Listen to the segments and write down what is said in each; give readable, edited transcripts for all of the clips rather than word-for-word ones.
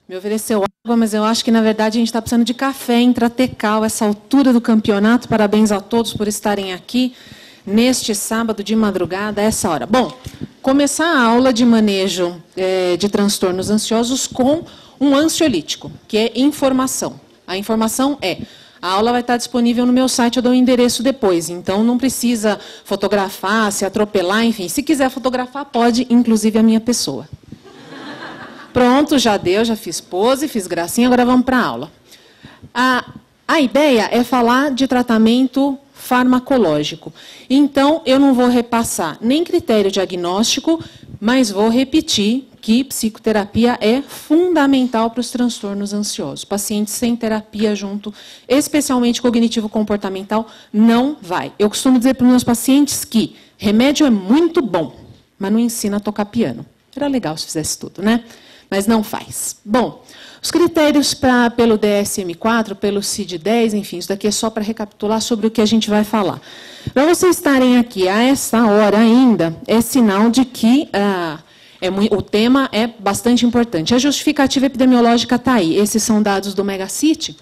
Me ofereceu água, mas eu acho que, na verdade, a gente está precisando de café intratecal, essa altura do campeonato. Parabéns a todos por estarem aqui neste sábado de madrugada, a essa hora. Bom, começar a aula de manejo de transtornos ansiosos com um ansiolítico, que é informação. A informação a aula vai estar disponível no meu site, eu dou o endereço depois. Então, não precisa fotografar, se atropelar, enfim. Se quiser fotografar, pode, inclusive a minha pessoa. Pronto, já deu, já fiz pose, fiz gracinha, agora vamos para a aula. A ideia é falar de tratamento farmacológico. Então, eu não vou repassar nem critério diagnóstico, mas vou repetir que psicoterapia é fundamental para os transtornos ansiosos. Pacientes sem terapia junto, especialmente cognitivo-comportamental, não vai. Eu costumo dizer para os meus pacientes que remédio é muito bom, mas não ensina a tocar piano. Era legal se fizesse tudo, né? Mas não faz. Bom, os critérios pelo DSM-4, pelo CID-10, enfim, isso daqui é só para recapitular sobre o que a gente vai falar. Para vocês estarem aqui a essa hora ainda, é sinal de que o tema é bastante importante. A justificativa epidemiológica está aí. Esses são dados do Megacity,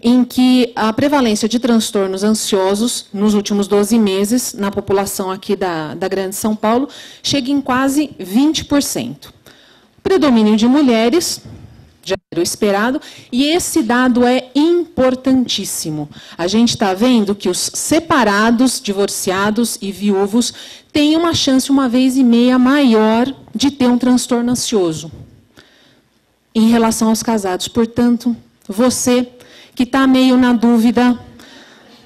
em que a prevalência de transtornos ansiosos nos últimos 12 meses, na população aqui da Grande São Paulo, chega em quase 20%. Predomínio de mulheres, já era o esperado, e esse dado é importantíssimo. A gente está vendo que os separados, divorciados e viúvos têm uma chance 1,5 maior de ter um transtorno ansioso em relação aos casados. Portanto, você que está meio na dúvida,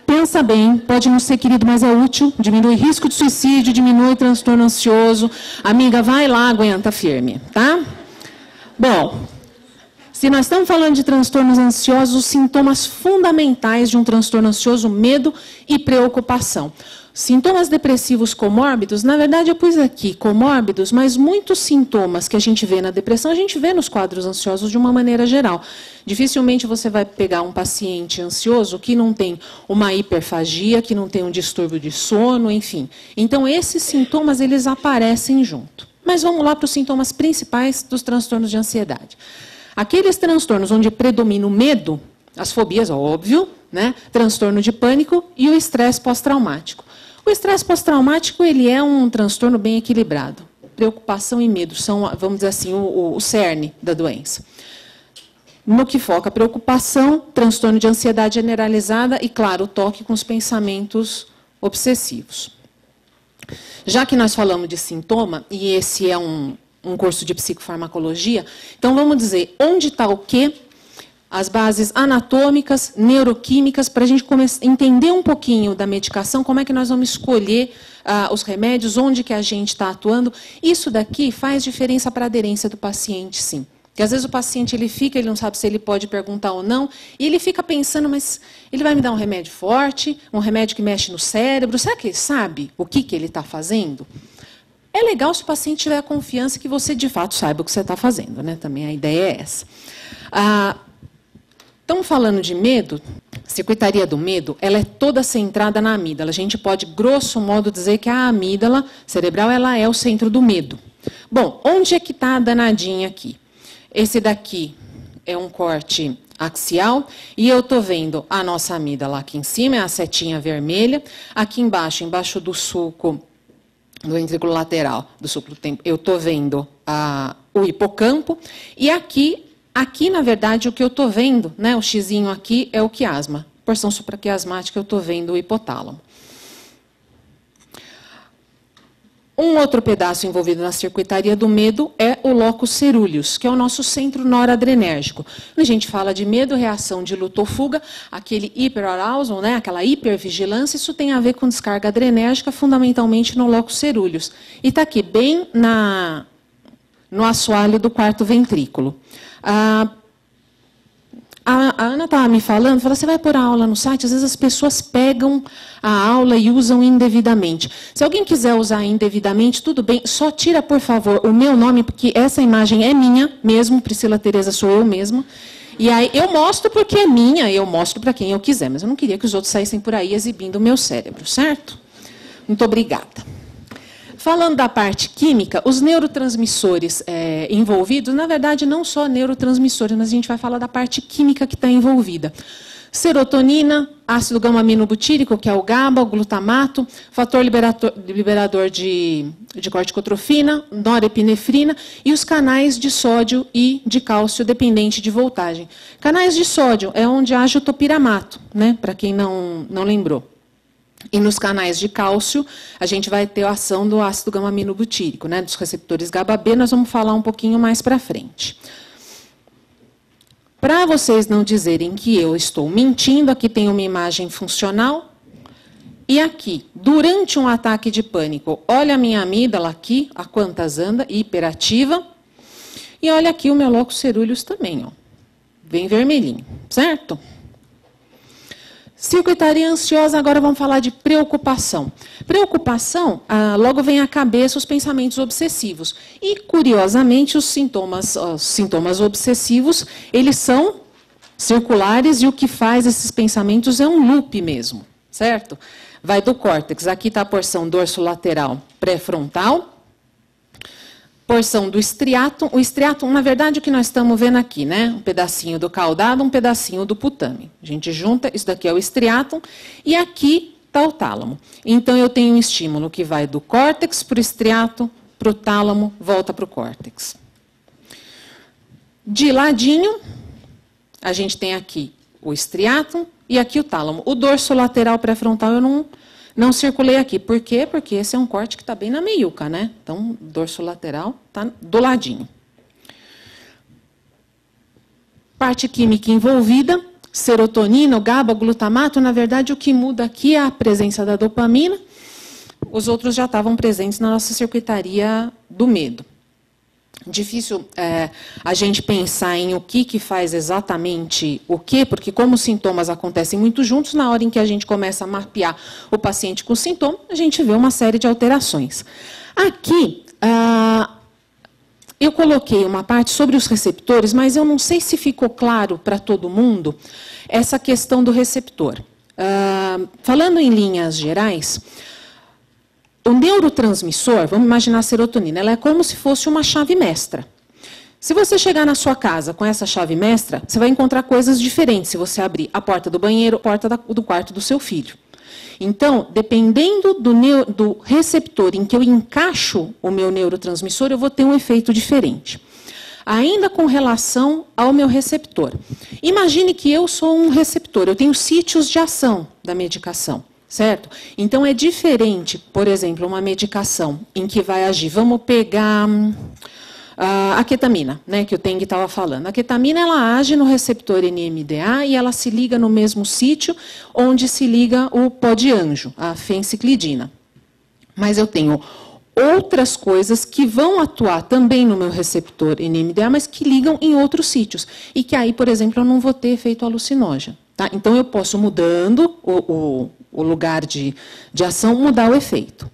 pensa bem, pode não ser querido, mas é útil, diminui risco de suicídio, diminui transtorno ansioso. Amiga, vai lá, aguenta firme, tá? Bom, se nós estamos falando de transtornos ansiosos, os sintomas fundamentais de um transtorno ansioso, medo e preocupação. Sintomas depressivos comórbidos, na verdade eu pus aqui comórbidos, mas muitos sintomas que a gente vê na depressão, a gente vê nos quadros ansiosos de uma maneira geral. Dificilmente você vai pegar um paciente ansioso que não tem uma hiperfagia, que não tem um distúrbio de sono, enfim. Então, esses sintomas, eles aparecem junto. Mas vamos lá para os sintomas principais dos transtornos de ansiedade. Aqueles transtornos onde predomina o medo, as fobias, óbvio, né? Transtorno de pânico e o estresse pós-traumático. O estresse pós-traumático, ele é um transtorno bem equilibrado. Preocupação e medo são, vamos dizer assim, o cerne da doença. No que foca a preocupação, transtorno de ansiedade generalizada e, claro, o toque com os pensamentos obsessivos. Já que nós falamos de sintoma, e esse é um curso de psicofarmacologia, então vamos dizer onde está o quê? As bases anatômicas, neuroquímicas, para a gente entender um pouquinho da medicação, como é que nós vamos escolher os remédios, onde que a gente está atuando. Isso daqui faz diferença para a aderência do paciente, sim. Porque às vezes o paciente ele não sabe se ele pode perguntar ou não, e ele fica pensando, mas ele vai me dar um remédio forte, um remédio que mexe no cérebro, será que ele sabe o que ele está fazendo? É legal se o paciente tiver a confiança que você, de fato, saiba o que você está fazendo, né? Também a ideia é essa. Estamos falando de medo, a circuitaria do medo, ela é toda centrada na amígdala. A gente pode, grosso modo, dizer que a amígdala cerebral ela é o centro do medo. Bom, onde é que está a danadinha aqui? Esse daqui é um corte axial, e eu estou vendo a nossa amígdala aqui em cima, é a setinha vermelha. Aqui embaixo do sulco do ventrículo lateral, do sulco do tempo, eu estou vendo o hipocampo, e aqui, na verdade, o que eu estou vendo, né, o xizinho aqui, é o quiasma. Porção supraquiasmática, eu estou vendo o hipotálamo. Um outro pedaço envolvido na circuitaria do medo é o locus ceruleus, que é o nosso centro noradrenérgico. Quando a gente fala de medo, reação de luta ou fuga, aquele hiperarousal, né, aquela hipervigilância, isso tem a ver com descarga adrenérgica, fundamentalmente no locus ceruleus. E está aqui, bem no assoalho do quarto ventrículo. A Ana estava me falando, você vai pôr a aula no site, às vezes as pessoas pegam a aula e usam indevidamente. Se alguém quiser usar indevidamente, tudo bem, só tira, por favor, o meu nome, porque essa imagem é minha mesmo, Priscila Tereza sou eu mesma. E aí eu mostro porque é minha, eu mostro para quem eu quiser, mas eu não queria que os outros saíssem por aí exibindo o meu cérebro, certo? Muito obrigada. Falando da parte química, os neurotransmissores envolvidos, na verdade, não só neurotransmissores, mas a gente vai falar da parte química que está envolvida. Serotonina, ácido gama-aminobutírico, que é o GABA, o glutamato, fator liberador de corticotrofina, norepinefrina e os canais de sódio e de cálcio dependente de voltagem. Canais de sódio é onde age o topiramato, né, para quem não lembrou. E nos canais de cálcio, a gente vai ter a ação do ácido gama-aminobutírico, né, dos receptores GABA-B, nós vamos falar um pouquinho mais para frente. Para vocês não dizerem que eu estou mentindo, aqui tem uma imagem funcional. E aqui, durante um ataque de pânico, olha a minha amígdala aqui, a quantas anda, hiperativa. E olha aqui o meu locus coeruleus também, ó, bem vermelhinho, certo? Circuitaria ansiosa, agora vamos falar de preocupação. Preocupação, logo vem à cabeça os pensamentos obsessivos. E, curiosamente, os sintomas obsessivos, eles são circulares e o que faz esses pensamentos é um loop mesmo, certo? Vai do córtex, aqui está a porção dorsolateral pré-frontal, porção do estriatum. O estriatum, na verdade, o que nós estamos vendo aqui, né? Um pedacinho do caudado, um pedacinho do putame. A gente junta, isso daqui é o estriatum, e aqui está o tálamo. Então, eu tenho um estímulo que vai do córtex para o estriatum, para o tálamo, volta para o córtex. De ladinho, a gente tem aqui o estriatum e aqui o tálamo. O dorso lateral pré-frontal eu não circulei aqui. Por quê? Porque esse é um corte que está bem na meiuca, né? Então, dorso lateral está do ladinho. Parte química envolvida, serotonina, o GABA, o glutamato. Na verdade, o que muda aqui é a presença da dopamina. Os outros já estavam presentes na nossa circuitaria do medo. Difícil a gente pensar em o que faz exatamente o quê, porque como os sintomas acontecem muito juntos, na hora em que a gente começa a mapear o paciente com sintoma, a gente vê uma série de alterações. Aqui, eu coloquei uma parte sobre os receptores, mas eu não sei se ficou claro para todo mundo essa questão do receptor. Falando em linhas gerais, o neurotransmissor, vamos imaginar a serotonina, ela é como se fosse uma chave mestra. Se você chegar na sua casa com essa chave mestra, você vai encontrar coisas diferentes se você abrir a porta do banheiro, a porta do quarto do seu filho. Então, dependendo do receptor em que eu encaixo o meu neurotransmissor, eu vou ter um efeito diferente. Ainda com relação ao meu receptor. Imagine que eu sou um receptor, eu tenho sítios de ação da medicação. Certo? Então, é diferente, por exemplo, uma medicação em que vai agir. Vamos pegar a ketamina, né, que o Teng estava falando. A ketamina ela age no receptor NMDA e ela se liga no mesmo sítio onde se liga o pó de anjo, a fenciclidina. Mas eu tenho outras coisas que vão atuar também no meu receptor NMDA, mas que ligam em outros sítios. E que aí, por exemplo, eu não vou ter efeito alucinógeno. Tá? Então, eu posso, mudando o lugar de ação, mudar o efeito.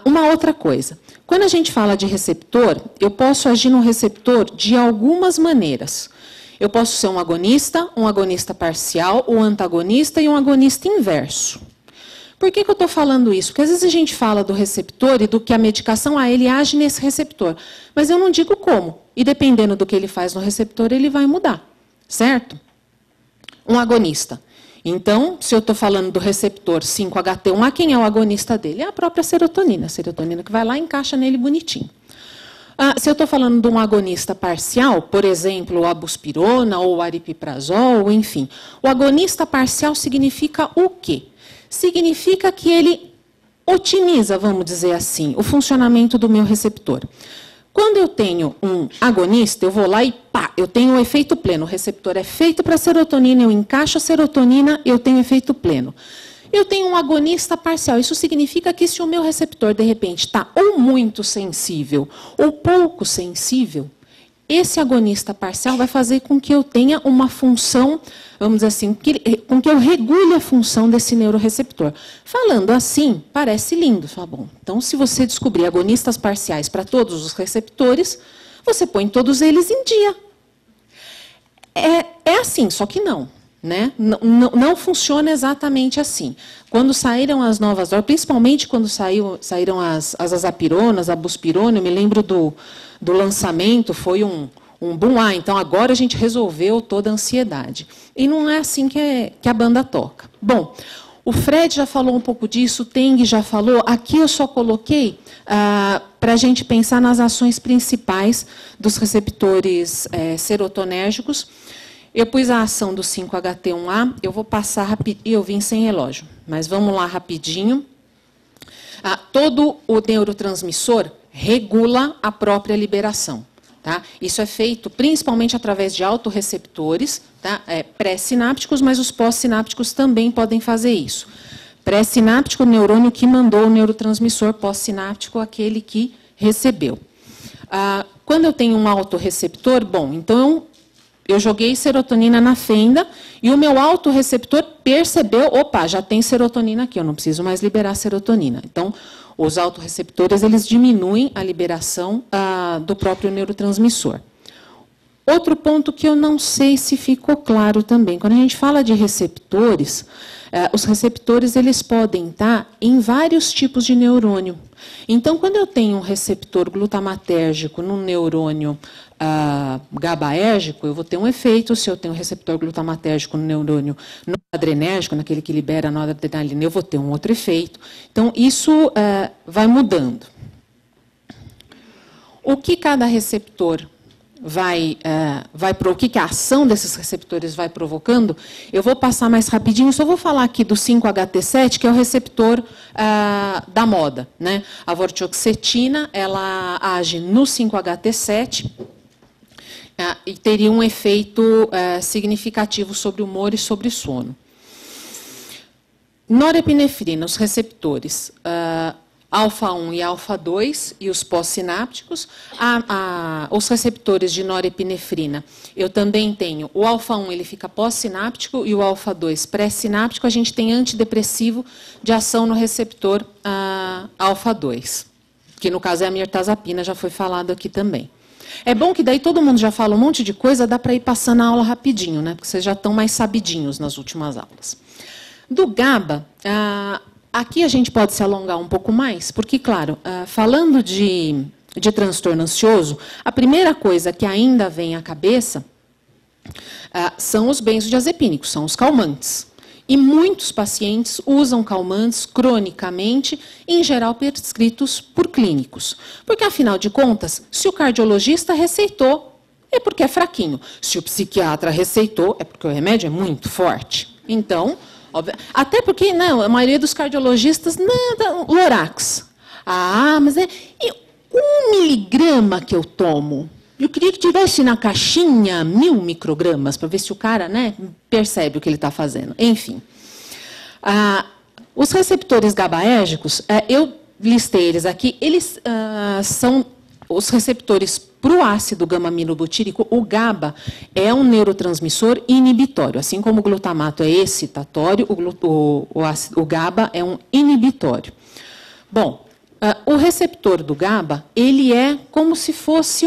Uma outra coisa. Quando a gente fala de receptor, eu posso agir no receptor de algumas maneiras. Eu posso ser um agonista parcial, um antagonista e um agonista inverso. Por que eu estou falando isso? Porque às vezes a gente fala do receptor e do que a medicação, ele age nesse receptor. Mas eu não digo como. E dependendo do que ele faz no receptor, ele vai mudar. Certo? Um agonista. Então, se eu estou falando do receptor 5-HT1A, quem é o agonista dele? É a própria serotonina. A serotonina que vai lá e encaixa nele bonitinho. Se eu estou falando de um agonista parcial, por exemplo, a buspirona ou o aripiprazol, enfim. O agonista parcial significa o quê? Significa que ele otimiza, vamos dizer assim, o funcionamento do meu receptor. Quando eu tenho um agonista, eu vou lá e pá, eu tenho um efeito pleno. O receptor é feito para serotonina, eu encaixo a serotonina, eu tenho efeito pleno. Eu tenho um agonista parcial. Isso significa que se o meu receptor, de repente, está ou muito sensível ou pouco sensível, esse agonista parcial vai fazer com que eu tenha uma função, vamos dizer assim, com que eu regule a função desse neuroreceptor. Falando assim, parece lindo. Fala, bom, então, se você descobrir agonistas parciais para todos os receptores, você põe todos eles em dia. É assim, só que não. né? Não funciona exatamente assim. Quando saíram as novas drogas, principalmente quando saíram as azapironas, a buspirona, eu me lembro do lançamento, foi um boom. Então agora a gente resolveu toda a ansiedade. E não é assim que a banda toca. Bom, o Fred já falou um pouco disso, o Teng já falou. Aqui eu só coloquei para a gente pensar nas ações principais dos receptores serotonérgicos. Eu pus a ação do 5-HT1A, eu vou passar rapidinho, eu vim sem relógio, mas vamos lá rapidinho. Todo o neurotransmissor regula a própria liberação. Tá? Isso é feito principalmente através de autorreceptores, tá? Pré-sinápticos, mas os pós-sinápticos também podem fazer isso. Pré-sináptico, o neurônio que mandou o neurotransmissor, pós-sináptico, aquele que recebeu. Quando eu tenho um autorreceptor, bom, então eu joguei serotonina na fenda e o meu autorreceptor percebeu, opa, já tem serotonina aqui, eu não preciso mais liberar serotonina. Então, os autorreceptores, eles diminuem a liberação do próprio neurotransmissor. Outro ponto que eu não sei se ficou claro também, quando a gente fala de receptores, os receptores eles podem estar em vários tipos de neurônio. Então, quando eu tenho um receptor glutamatérgico no neurônio GABAérgico, eu vou ter um efeito. Se eu tenho um receptor glutamatérgico no neurônio noradrenérgico, naquele que libera a noradrenalina, eu vou ter um outro efeito. Então, isso vai mudando. O que cada receptor o que a ação desses receptores vai provocando, eu vou passar mais rapidinho, só vou falar aqui do 5-HT7, que é o receptor da moda, né? A vortioxetina, ela age no 5-HT7 e teria um efeito significativo sobre o humor e sobre sono. Norepinefrina, os receptores alfa-1 e alfa-2 e os pós-sinápticos. Os receptores de norepinefrina, eu também tenho o alfa-1, ele fica pós-sináptico, e o alfa-2 pré-sináptico. A gente tem antidepressivo de ação no receptor alfa-2, que no caso é a mirtazapina, já foi falado aqui também. É bom que daí todo mundo já fala um monte de coisa, dá para ir passando a aula rapidinho, né? Porque vocês já estão mais sabidinhos nas últimas aulas. Do GABA, aqui a gente pode se alongar um pouco mais, porque, claro, falando de transtorno ansioso, a primeira coisa que ainda vem à cabeça são os benzodiazepínicos, são os calmantes. E muitos pacientes usam calmantes cronicamente, em geral prescritos por clínicos. Porque, afinal de contas, se o cardiologista receitou, é porque é fraquinho. Se o psiquiatra receitou, é porque o remédio é muito forte. Então, até porque não, a maioria dos cardiologistas, nada, Lorax. Mas e 1 miligrama que eu tomo? Eu queria que tivesse na caixinha 1000 microgramas, para ver se o cara, né, percebe o que ele está fazendo. Enfim. Os receptores GABAérgicos, eu listei eles aqui, eles são os receptores para o ácido gama-aminobutírico. O GABA é um neurotransmissor inibitório. Assim como o glutamato é excitatório, o GABA é um inibitório. Bom, o receptor do GABA, ele é como se fosse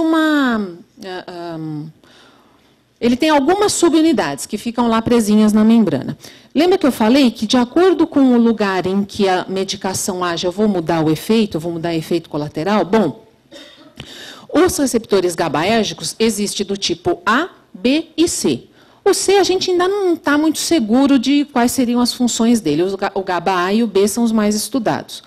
ele tem algumas subunidades que ficam lá presinhas na membrana. Lembra que eu falei que, de acordo com o lugar em que a medicação age, eu vou mudar o efeito, eu vou mudar o efeito colateral? Bom, os receptores GABAérgicos existem do tipo A, B e C. O C a gente ainda não está muito seguro de quais seriam as funções dele. O GABA-A e o B são os mais estudados.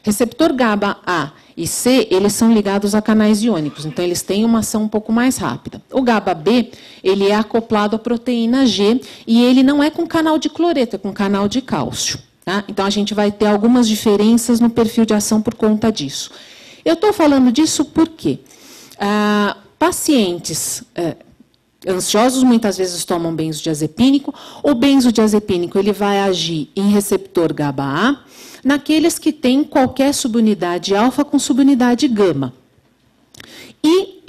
Receptor GABA-A e C, eles são ligados a canais iônicos, então eles têm uma ação um pouco mais rápida. O GABA-B, ele é acoplado à proteína G e ele não é com canal de cloreto, é com canal de cálcio. Tá? Então a gente vai ter algumas diferenças no perfil de ação por conta disso. Eu estou falando disso porque pacientes ansiosos muitas vezes tomam benzodiazepínico. O benzodiazepínico ele vai agir em receptor GABA-A, naqueles que têm qualquer subunidade alfa com subunidade gama. E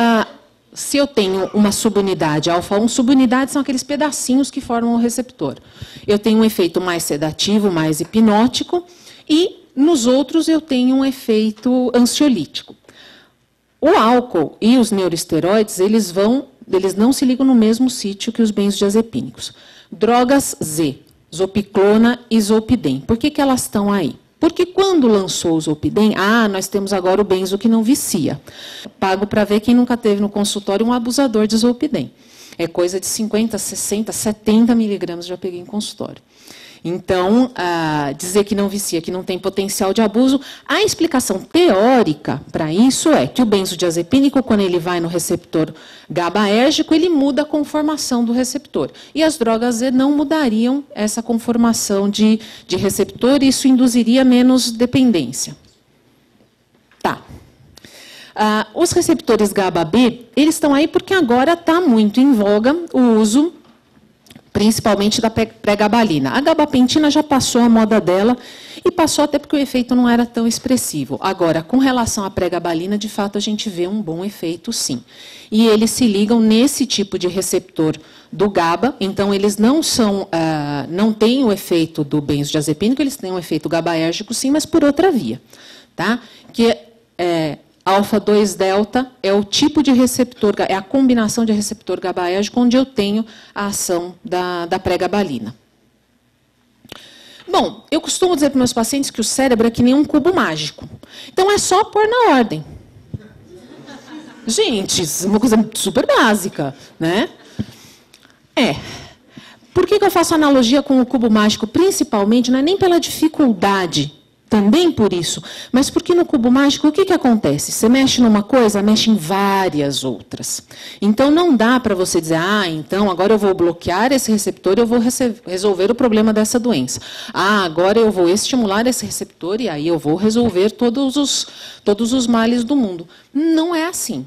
se eu tenho uma subunidade alfa-1, subunidades são aqueles pedacinhos que formam o receptor. Eu tenho um efeito mais sedativo, mais hipnótico, e nos outros eu tenho um efeito ansiolítico. O álcool e os neuroesteroides, eles vão eles não se ligam no mesmo sítio que os benzodiazepínicos. Drogas Z, Zopiclona e Zolpidem. Por que elas estão aí? Porque quando lançou o Zolpidem, nós temos agora o benzo que não vicia. Pago para ver quem nunca teve no consultório um abusador de Zolpidem. É coisa de 50, 60, 70 miligramas já peguei em consultório. Então, dizer que não vicia, que não tem potencial de abuso, a explicação teórica para isso é que o benzodiazepínico, quando ele vai no receptor GABAérgico, ele muda a conformação do receptor. E as drogas Z não mudariam essa conformação de receptor, e isso induziria menos dependência. Tá. Os receptores GABA-B, eles estão aí porque agora está muito em voga o uso principalmente da pregabalina. A gabapentina já passou a moda dela, e passou até porque o efeito não era tão expressivo. Agora, com relação à pregabalina, de fato, a gente vê um bom efeito, sim. E eles se ligam nesse tipo de receptor do GABA, então eles não têm o efeito do benzodiazepínico, eles têm um efeito GABAérgico, sim, mas por outra via. Tá? Que alfa-2-delta é o tipo de receptor, é a combinação de receptor GABAérgico onde eu tenho a ação da pregabalina. Bom, eu costumo dizer para meus pacientes que o cérebro é que nem um cubo mágico. Então, é só pôr na ordem. Gente, isso é uma coisa super básica, né? Por que eu faço analogia com o cubo mágico? Principalmente, não é nem pela dificuldade, também por isso, mas porque no cubo mágico o que acontece? Você mexe numa coisa, mexe em várias outras. Então não dá para você dizer, então agora eu vou bloquear esse receptor e eu vou resolver o problema dessa doença. Agora eu vou estimular esse receptor e aí eu vou resolver todos os males do mundo. Não é assim.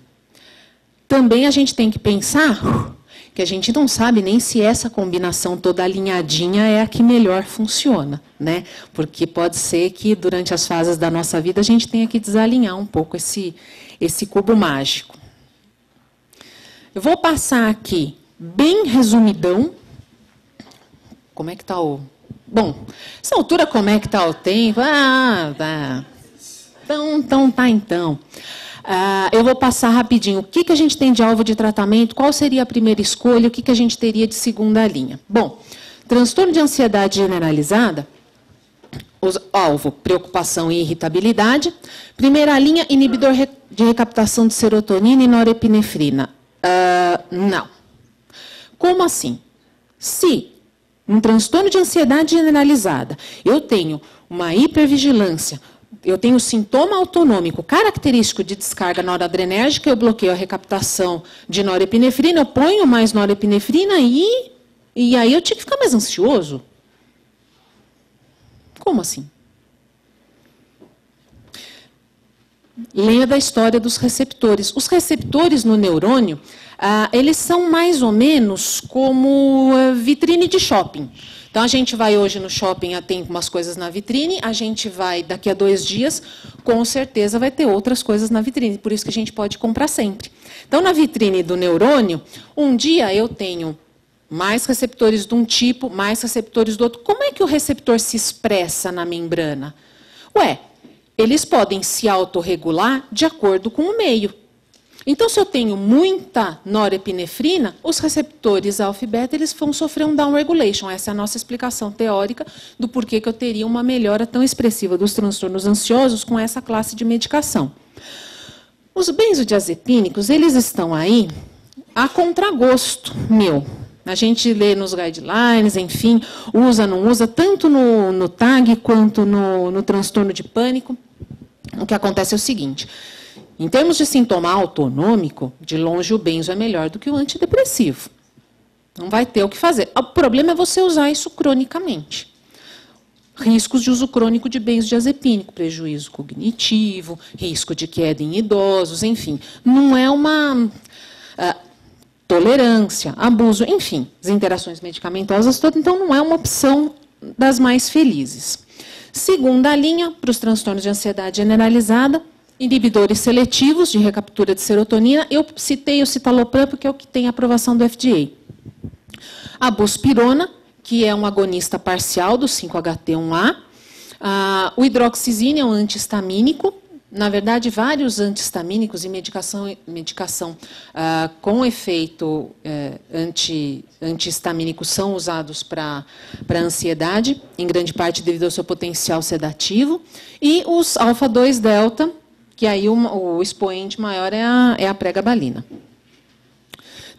Também a gente tem que pensar que a gente não sabe nem se essa combinação toda alinhadinha é a que melhor funciona, né? Porque pode ser que durante as fases da nossa vida a gente tenha que desalinhar um pouco esse cubo mágico. Eu vou passar aqui bem resumidão. Como é que está o... Bom, essa altura como é que está o tempo? Tá. Então. Eu vou passar rapidinho. O que a gente tem de alvo de tratamento? Qual seria a primeira escolha? O que a gente teria de segunda linha? Bom, transtorno de ansiedade generalizada, alvo, preocupação e irritabilidade. Primeira linha, inibidor de recaptação de serotonina e norepinefrina. Não. Como assim? Se um transtorno de ansiedade generalizada eu tenho uma hipervigilância, eu tenho sintoma autonômico característico de descarga noradrenérgica, eu bloqueio a recaptação de norepinefrina, eu ponho mais norepinefrina e aí eu tinha que ficar mais ansioso. Como assim? Lembra da história dos receptores. Os receptores no neurônio, eles são mais ou menos como vitrine de shopping. Então, a gente vai hoje no shopping, tem umas coisas na vitrine, a gente vai, daqui a 2 dias, com certeza vai ter outras coisas na vitrine, por isso que a gente pode comprar sempre. Então, na vitrine do neurônio, um dia eu tenho mais receptores de um tipo, mais receptores do outro. Como é que o receptor se expressa na membrana? Eles podem se autorregular de acordo com o meio. Então, se eu tenho muita norepinefrina, os receptores alfa e beta eles vão sofrer um downregulation. Essa é a nossa explicação teórica do porquê que eu teria uma melhora tão expressiva dos transtornos ansiosos com essa classe de medicação. Os benzodiazepínicos, eles estão aí a contragosto meu. A gente lê nos guidelines, enfim, usa, não usa, tanto no TAG quanto no transtorno de pânico. O que acontece é o seguinte: em termos de sintoma autonômico, de longe o benzo é melhor do que o antidepressivo. Não vai ter o que fazer. O problema é você usar isso cronicamente. Riscos de uso crônico de benzodiazepínico, prejuízo cognitivo, risco de queda em idosos, enfim. Não é uma tolerância, abuso, enfim, as interações medicamentosas todas, então não é uma opção das mais felizes. Segunda linha, para os transtornos de ansiedade generalizada, inibidores seletivos de recaptura de serotonina. Eu citei o citalopram porque é o que tem aprovação do FDA. A buspirona, que é um agonista parcial do 5-HT1A. O hidroxizina é um antihistamínico, Na verdade, vários antihistamínicos e medicação com efeito antihistamínico são usados para ansiedade, em grande parte devido ao seu potencial sedativo, e os alfa-2 delta, que aí o expoente maior é a pregabalina.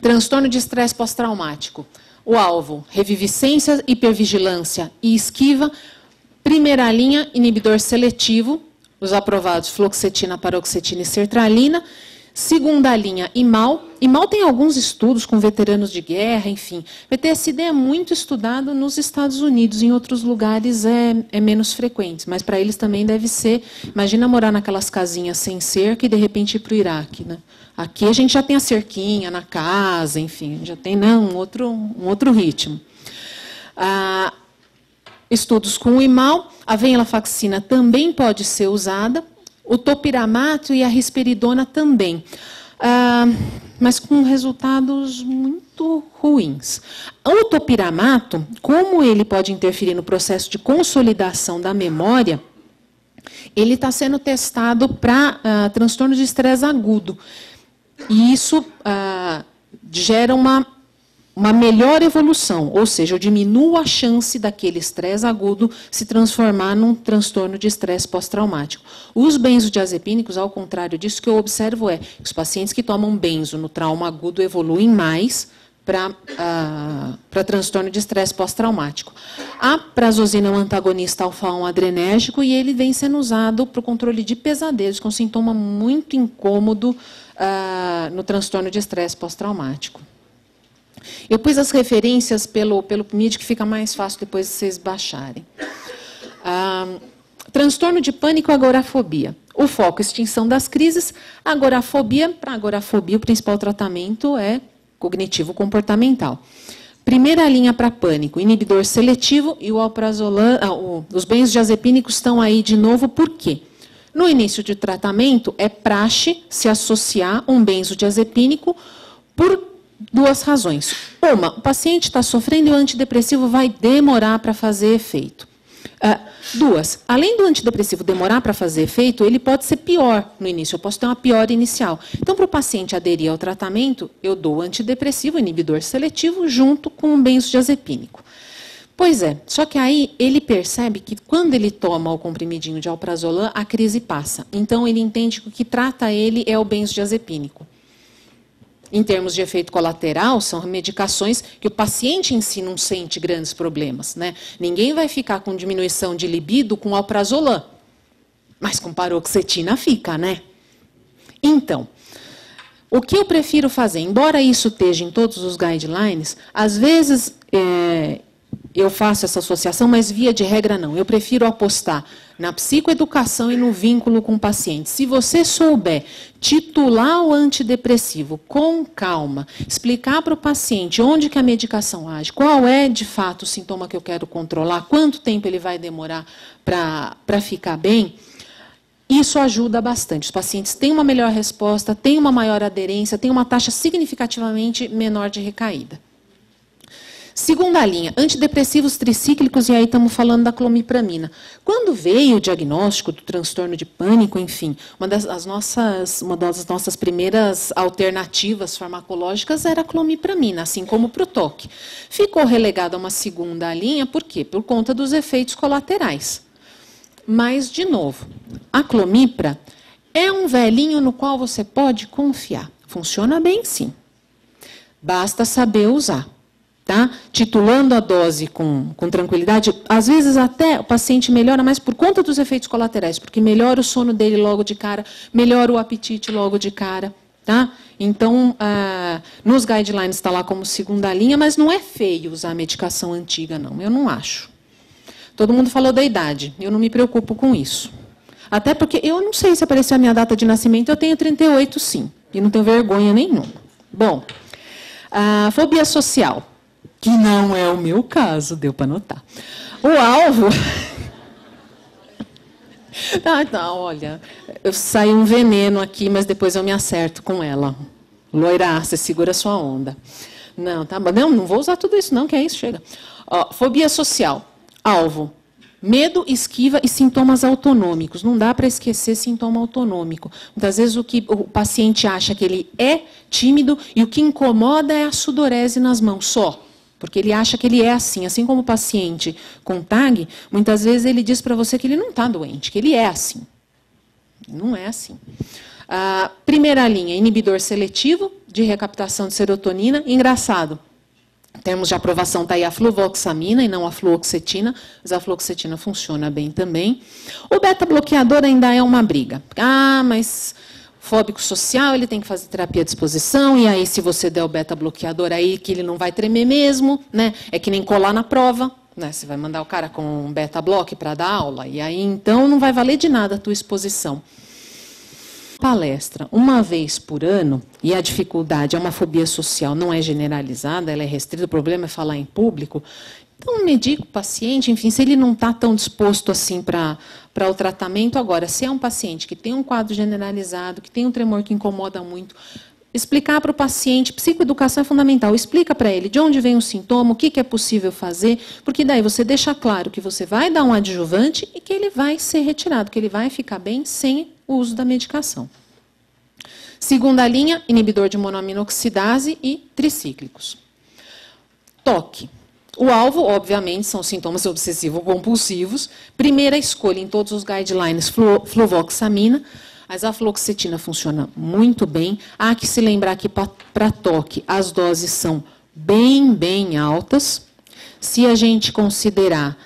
Transtorno de estresse pós-traumático. O alvo, reviviscência, hipervigilância e esquiva. Primeira linha, inibidor seletivo, os aprovados fluoxetina, paroxetina e sertralina. Segunda linha, IMAL. IMAL tem alguns estudos com veteranos de guerra, enfim. VTSD é muito estudado nos Estados Unidos, em outros lugares é menos frequente, mas para eles também deve ser. Imagina morar naquelas casinhas sem cerca e, de repente, ir para o Iraque, né? Aqui a gente já tem a cerquinha na casa, enfim, já tem, né, um outro ritmo. Estudos com o IMAL, a venlafaxina também pode ser usada, o topiramato e a risperidona também, mas com resultados muito ruins. O topiramato, como ele pode interferir no processo de consolidação da memória, ele está sendo testado para transtorno de estresse agudo. E isso gera uma melhor evolução, ou seja, eu diminuo a chance daquele estresse agudo se transformar num transtorno de estresse pós-traumático. Os benzodiazepínicos, ao contrário disso, que eu observo que os pacientes que tomam benzo no trauma agudo evoluem mais para transtorno de estresse pós-traumático. A prazosina é um antagonista alfa-1 adrenérgico e ele vem sendo usado para o controle de pesadelos, que é um sintoma muito incômodo no transtorno de estresse pós-traumático. Eu pus as referências pelo PMID, que fica mais fácil depois de vocês baixarem. Transtorno de pânico e agorafobia. O foco, extinção das crises. Agorafobia, para agorafobia, o principal tratamento é cognitivo-comportamental. Primeira linha para pânico, inibidor seletivo e o alprazolam. Os benzodiazepínicos estão aí de novo, por quê? No início de tratamento, é praxe se associar um benzodiazepínico por duas razões. Uma, o paciente está sofrendo e o antidepressivo vai demorar para fazer efeito. Duas, além do antidepressivo demorar para fazer efeito, ele pode ser pior no início, eu posso ter uma piora inicial. Então, para o paciente aderir ao tratamento, eu dou o antidepressivo, inibidor seletivo, junto com um benzodiazepínico. Pois é, só que aí ele percebe que quando ele toma o comprimidinho de alprazolam, a crise passa. Então, ele entende que o que trata ele é o benzodiazepínico. Em termos de efeito colateral, são medicações que o paciente em si não sente grandes problemas, né? Ninguém vai ficar com diminuição de libido com alprazolam, mas com paroxetina fica, né? Então, o que eu prefiro fazer, embora isso esteja em todos os guidelines, às vezes eu faço essa associação, mas via de regra não. Eu prefiro apostar na psicoeducação e no vínculo com o paciente. Se você souber titular o antidepressivo com calma, explicar para o paciente onde que a medicação age, qual é de fato o sintoma que eu quero controlar, quanto tempo ele vai demorar para ficar bem, isso ajuda bastante. Os pacientes têm uma melhor resposta, têm uma maior aderência, têm uma taxa significativamente menor de recaída. Segunda linha, antidepressivos tricíclicos, e aí estamos falando da clomipramina. Quando veio o diagnóstico do transtorno de pânico, enfim, uma das nossas primeiras alternativas farmacológicas era a clomipramina, assim como para o TOC. Ficou relegado a uma segunda linha, por quê? Por conta dos efeitos colaterais. Mas, de novo, a clomipra é um velhinho no qual você pode confiar. Funciona bem, sim. Basta saber usar. Tá? Titulando a dose com tranquilidade, às vezes até o paciente melhora mais por conta dos efeitos colaterais, porque melhora o sono dele logo de cara, melhora o apetite logo de cara. Tá? Então, nos guidelines está lá como segunda linha, mas não é feio usar a medicação antiga, não. Eu não acho. Todo mundo falou da idade, eu não me preocupo com isso. Até porque eu não sei se apareceu a minha data de nascimento, eu tenho 38, sim, e não tenho vergonha nenhuma. Bom, fobia social. Que não é o meu caso, deu para notar. O alvo... Não, olha, eu saí um veneno aqui, mas depois eu me acerto com ela. Loira, você segura a sua onda. Não, tá bom. Não vou usar tudo isso, não, que é isso, chega. Ó, fobia social. Alvo, Medo, esquiva e sintomas autonômicos. Não dá para esquecer sintoma autonômico. Muitas vezes o paciente acha que ele é tímido e o que incomoda é a sudorese nas mãos só. Porque ele acha que ele é assim. Assim como o paciente com TAG, muitas vezes ele diz para você que ele não está doente, que ele é assim. Não é assim. A primeira linha, inibidor seletivo de recaptação de serotonina. Engraçado. Em termos de aprovação está aí a fluvoxamina e não a fluoxetina, mas a fluoxetina funciona bem também. O beta-bloqueador ainda é uma briga. Ah, mas fóbico social, ele tem que fazer terapia de exposição, e aí se você der o beta-bloqueador aí, que ele não vai tremer mesmo, né? É que nem colar na prova, né? Você vai mandar o cara com um beta-bloque para dar aula, e aí então não vai valer de nada a tua exposição. Palestra uma vez por ano, e a dificuldade é uma fobia social, não é generalizada, ela é restrita, o problema é falar em público. Então, medica o paciente, enfim, se ele não está tão disposto assim para o tratamento. Agora, se é um paciente que tem um quadro generalizado, que tem um tremor que incomoda muito, explicar para o paciente, psicoeducação é fundamental, explica para ele de onde vem o sintoma, o que é possível fazer, porque daí você deixa claro que você vai dar um adjuvante e que ele vai ser retirado, que ele vai ficar bem sem o uso da medicação. Segunda linha, inibidor de monoaminoxidase e tricíclicos. TOC. O alvo, obviamente, são sintomas obsessivo-compulsivos. Primeira escolha em todos os guidelines, fluvoxamina. Mas a fluoxetina funciona muito bem. Há que se lembrar que para TOC as doses são bem altas. Se a gente considerar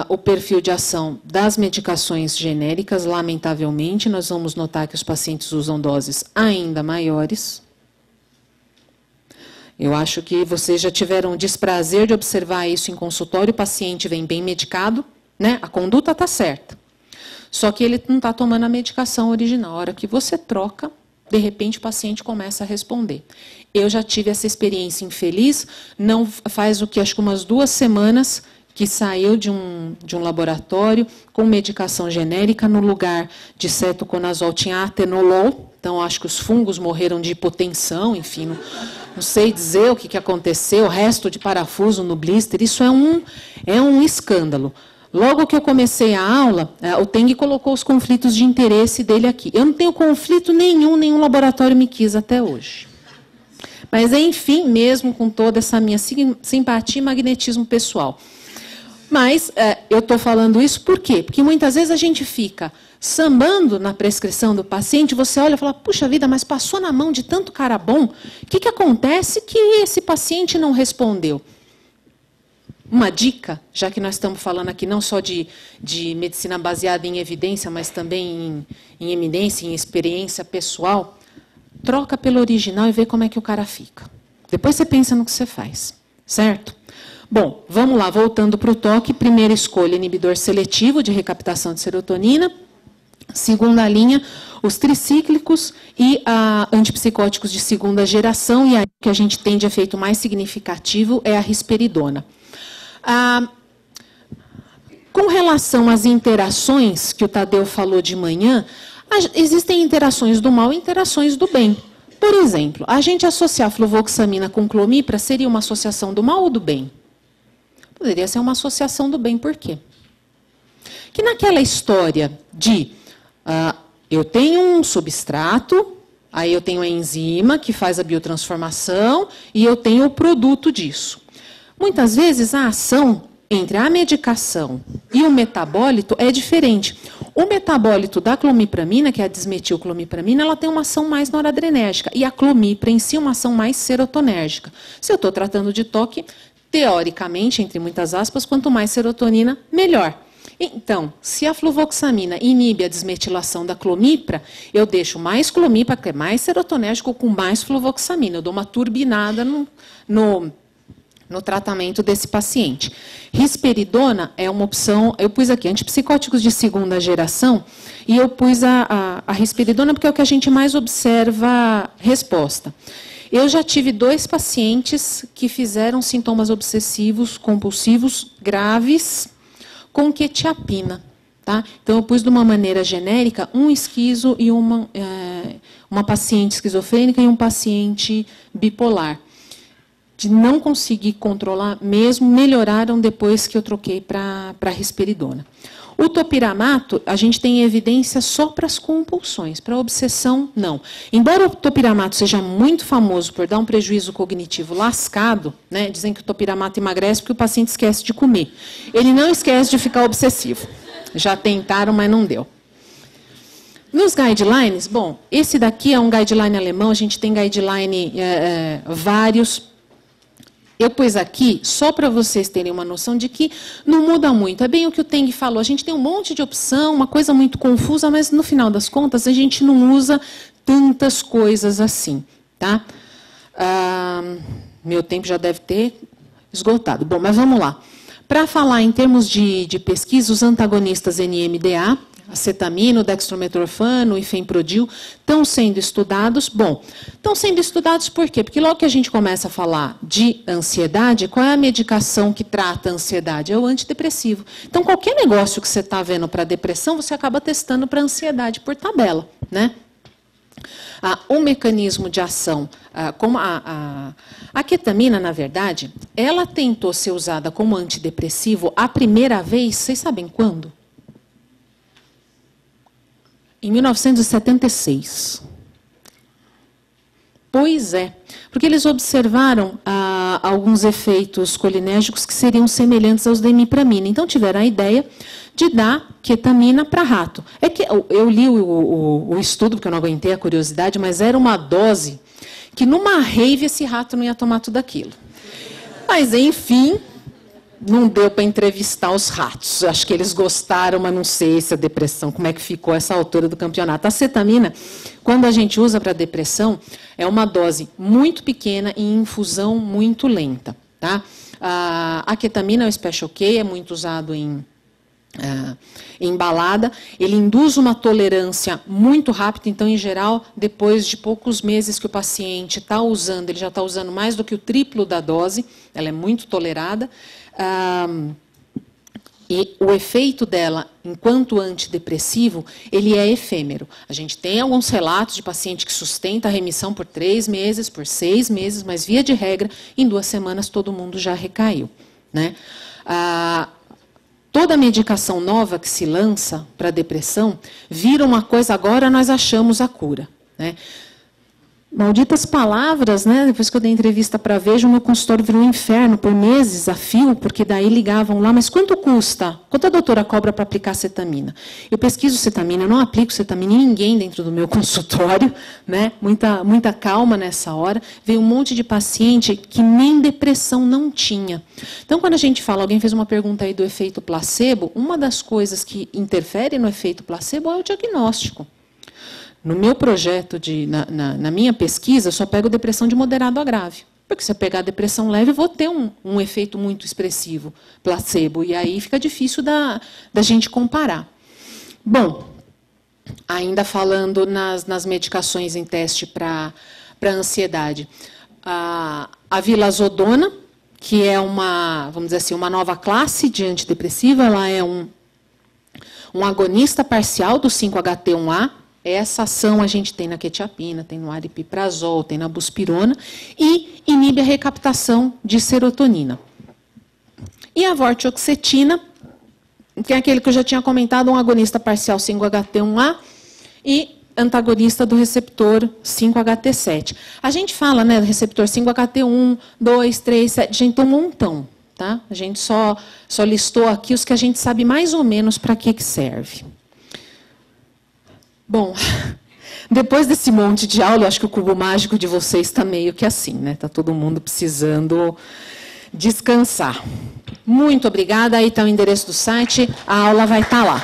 o perfil de ação das medicações genéricas, lamentavelmente, nós vamos notar que os pacientes usam doses ainda maiores. Eu acho que vocês já tiveram o desprazer de observar isso em consultório, o paciente vem bem medicado, né? A conduta está certa. Só que ele não está tomando a medicação original. A hora que você troca, de repente o paciente começa a responder. Eu já tive essa experiência infeliz, não faz o que, acho que umas 2 semanas, que saiu de um laboratório com medicação genérica, no lugar de cetoconazol tinha atenolol, então acho que os fungos morreram de hipotensão, enfim, não sei dizer o que aconteceu, o resto de parafuso no blister, isso é um escândalo. Logo que eu comecei a aula, o Teng colocou os conflitos de interesse dele aqui. Eu não tenho conflito nenhum laboratório me quis até hoje. Mas, enfim, mesmo com toda essa minha simpatia e magnetismo pessoal. Mas eu estou falando isso por quê? Porque muitas vezes a gente fica sambando na prescrição do paciente, você olha e fala, puxa vida, mas passou na mão de tanto cara bom, o que acontece que esse paciente não respondeu? Uma dica, já que nós estamos falando aqui não só de medicina baseada em evidência, mas também em eminência, em experiência pessoal, troca pelo original e vê como é que o cara fica. Depois você pensa no que você faz, certo? Bom, vamos lá, voltando para o TOC. Primeira escolha, inibidor seletivo de recaptação de serotonina. Segunda linha, os tricíclicos e antipsicóticos de segunda geração. E aí o que a gente tem de efeito mais significativo é a risperidona. Com relação às interações que o Tadeu falou de manhã, existem interações do mal e interações do bem. Por exemplo, a gente associar fluvoxamina com clomipra seria uma associação do mal ou do bem? Poderia ser uma associação do bem, por quê? Que naquela história de eu tenho um substrato, aí eu tenho a enzima que faz a biotransformação e eu tenho o produto disso. Muitas vezes a ação entre a medicação e o metabólito é diferente. O metabólito da clomipramina, que é a desmetilclomipramina, ela tem uma ação mais noradrenérgica e a clomipra em si uma ação mais serotonérgica. Se eu estou tratando de TOC, teoricamente, entre muitas aspas, quanto mais serotonina, melhor. Então, se a fluvoxamina inibe a desmetilação da clomipra, eu deixo mais clomipra, que é mais serotonérgico, com mais fluvoxamina. Eu dou uma turbinada no tratamento desse paciente. Risperidona é uma opção, eu pus aqui, antipsicóticos de segunda geração, e eu pus a risperidona porque é o que a gente mais observa resposta. Eu já tive 2 pacientes que fizeram sintomas obsessivos, compulsivos, graves, com quetiapina. Tá? Então, eu pus de uma maneira genérica um esquizo e uma paciente esquizofrênica e um paciente bipolar. de não conseguir controlar mesmo, melhoraram depois que eu troquei para risperidona. O topiramato, a gente tem evidência só para as compulsões, para a obsessão, não. Embora o topiramato seja muito famoso por dar um prejuízo cognitivo lascado, né, dizem que o topiramato emagrece porque o paciente esquece de comer. Ele não esquece de ficar obsessivo. Já tentaram, mas não deu. Nos guidelines, bom, esse daqui é um guideline alemão, a gente tem guideline vários. Eu pus aqui só para vocês terem uma noção de que não muda muito. É bem o que o Teng falou. A gente tem um monte de opção, uma coisa muito confusa, mas no final das contas a gente não usa tantas coisas assim. Tá? Meu tempo já deve ter esgotado. Bom, mas vamos lá. Para falar em termos de pesquisa, os antagonistas NMDA, acetamina, dextrometorfano e fenprodil estão sendo estudados. Bom, estão sendo estudados por quê? Porque logo que a gente começa a falar de ansiedade, qual é a medicação que trata a ansiedade? É o antidepressivo. Então, qualquer negócio que você está vendo para depressão, você acaba testando para ansiedade por tabela, né? O mecanismo de ação, como a ketamina, na verdade, ela tentou ser usada como antidepressivo a primeira vez, vocês sabem quando? Em 1976. Pois é, porque eles observaram alguns efeitos colinérgicos que seriam semelhantes aos da imipramina. Então, tiveram a ideia de dar ketamina para rato. É que eu li o estudo, porque eu não aguentei a curiosidade, mas era uma dose que numa rave esse rato não ia tomar tudo aquilo. Mas, enfim, não deu para entrevistar os ratos. Acho que eles gostaram, mas não sei se a depressão, como é que ficou essa altura do campeonato. A acetamina, quando a gente usa para depressão, é uma dose muito pequena e infusão muito lenta. Tá? A ketamina é o Special K, é muito usado em balada. Ele induz uma tolerância muito rápida, então, em geral, depois de poucos meses que o paciente está usando, ele já está usando mais do que o triplo da dose, ela é muito tolerada. E o efeito dela, enquanto antidepressivo, ele é efêmero. A gente tem alguns relatos de paciente que sustenta a remissão por 3 meses, por 6 meses, mas, via de regra, em 2 semanas todo mundo já recaiu, né? Toda medicação nova que se lança para depressão vira uma coisa, agora nós achamos a cura, né? Malditas palavras, né? Depois que eu dei entrevista para Veja, o meu consultório virou um inferno por meses a fio, porque daí ligavam lá, mas quanto custa? Quanto a doutora cobra para aplicar cetamina? Eu pesquiso cetamina, eu não aplico cetamina em ninguém dentro do meu consultório, né? Muita calma nessa hora. Veio um monte de paciente que nem depressão não tinha. Então, quando a gente fala, alguém fez uma pergunta aí do efeito placebo, uma das coisas que interfere no efeito placebo é o diagnóstico. No meu projeto, na minha pesquisa, eu só pego depressão de moderado a grave. Porque se eu pegar depressão leve, eu vou ter um efeito muito expressivo, placebo. E aí fica difícil da gente comparar. Bom, ainda falando nas medicações em teste para ansiedade. A vilazodona, que é vamos dizer assim, uma nova classe de antidepressiva, ela é um agonista parcial do 5-HT1A. Essa ação a gente tem na quetiapina, tem no aripiprazol, tem na buspirona, e inibe a recaptação de serotonina. E a vortioxetina, que é aquele que eu já tinha comentado, um agonista parcial 5-HT1A e antagonista do receptor 5-HT7. A gente fala, né, do receptor 5-HT1, 2, 3, 7, gente, tem um montão. Tá? A gente só listou aqui os que a gente sabe mais ou menos para que serve. Bom, depois desse monte de aula, eu acho que o cubo mágico de vocês está meio que assim, né? Está todo mundo precisando descansar. Muito obrigada. Aí está o endereço do site, a aula vai estar lá.